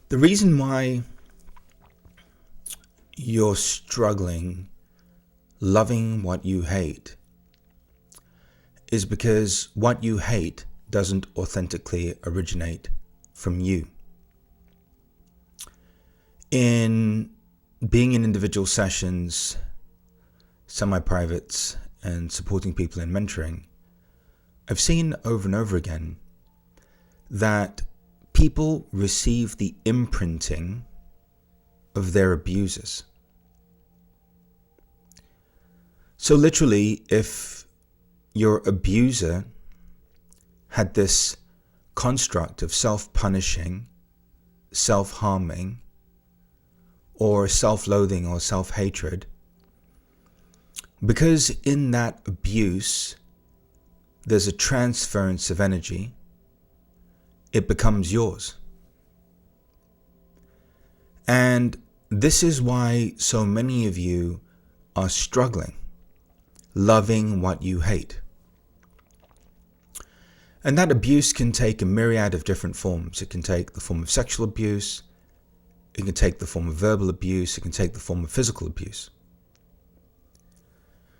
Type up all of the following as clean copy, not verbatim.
The reason why you're struggling loving what you hate is because what you hate doesn't authentically originate from you. In being in individual sessions, semi-privates, and supporting people in mentoring, I've seen over and over again that people receive the imprinting of their abusers. So literally, if your abuser had this construct of self-punishing, self-harming, or self-loathing or self-hatred, because in that abuse there's a transference of energy, it becomes yours. And this is why so many of you are struggling, loving what you hate. And that abuse can take a myriad of different forms. It can take the form of sexual abuse, it can take the form of verbal abuse, it can take the form of physical abuse.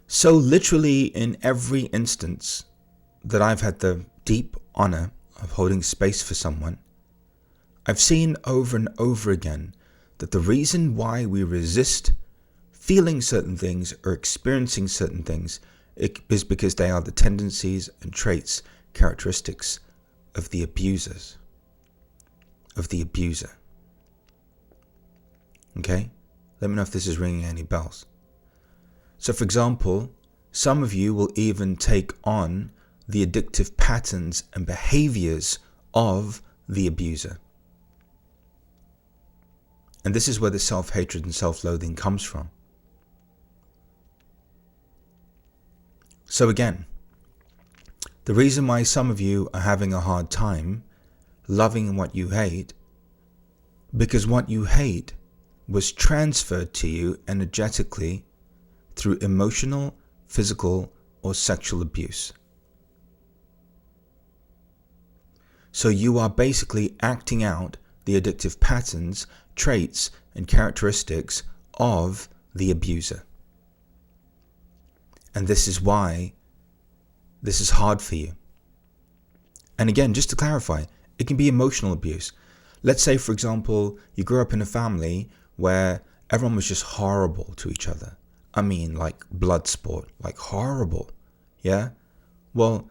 So literally in every instance that I've had the deep honor of holding space for someone, I've seen over and over again that the reason why we resist feeling certain things or experiencing certain things is because they are the tendencies and traits, characteristics of the abusers, of the abuser. Okay? Let me know if this is ringing any bells. So for example, some of you will even take on the addictive patterns and behaviors of the abuser. And this is where the self-hatred and self-loathing comes from. So again, the reason why some of you are having a hard time loving what you hate, because what you hate was transferred to you energetically through emotional, physical, or sexual abuse. So you are basically acting out the addictive patterns, traits, and characteristics of the abuser. And this is why this is hard for you. And again, just to clarify, it can be emotional abuse. Let's say, for example, you grew up in a family where everyone was just horrible to each other. I mean, like blood sport, like horrible. Yeah? Well,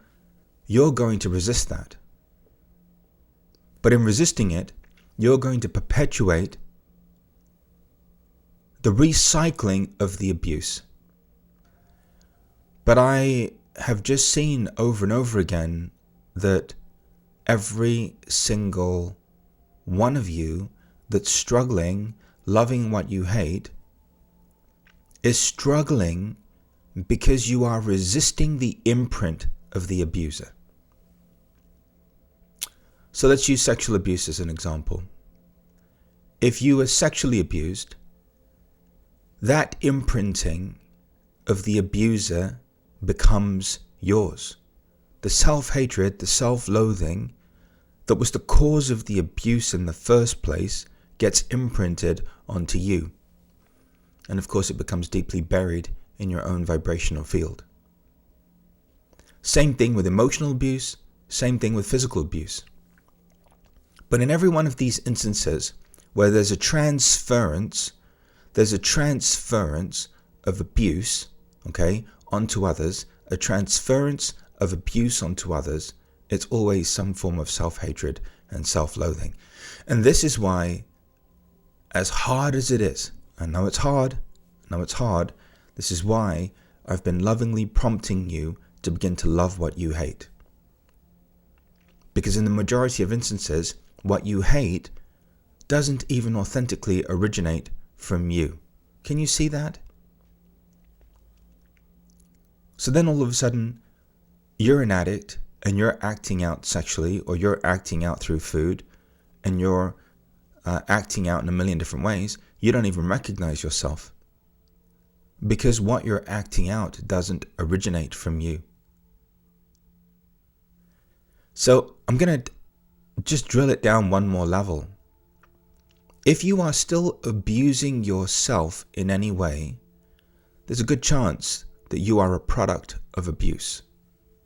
you're going to resist that. But in resisting it, you're going to perpetuate the recycling of the abuse. But I have just seen over and over again that every single one of you that's struggling, loving what you hate, is struggling because you are resisting the imprint of the abuser. So let's use sexual abuse as an example. If you were sexually abused, that imprinting of the abuser becomes yours. The self-hatred, the self-loathing that was the cause of the abuse in the first place gets imprinted onto you. And of course it becomes deeply buried in your own vibrational field. Same thing with emotional abuse, same thing with physical abuse. But in every one of these instances where there's a transference of abuse, okay, onto others, a transference of abuse onto others, it's always some form of self-hatred and self-loathing. And this is why, as hard as it is, I know it's hard, this is why I've been lovingly prompting you to begin to love what you hate. Because in the majority of instances, what you hate doesn't even authentically originate from you. Can you see that? So then all of a sudden, you're an addict and you're acting out sexually, or you're acting out through food, and you're acting out in a million different ways. You don't even recognize yourself because what you're acting out doesn't originate from you. So I'm going to just drill it down one more level. If you are still abusing yourself in any way, there's a good chance that you are a product of abuse.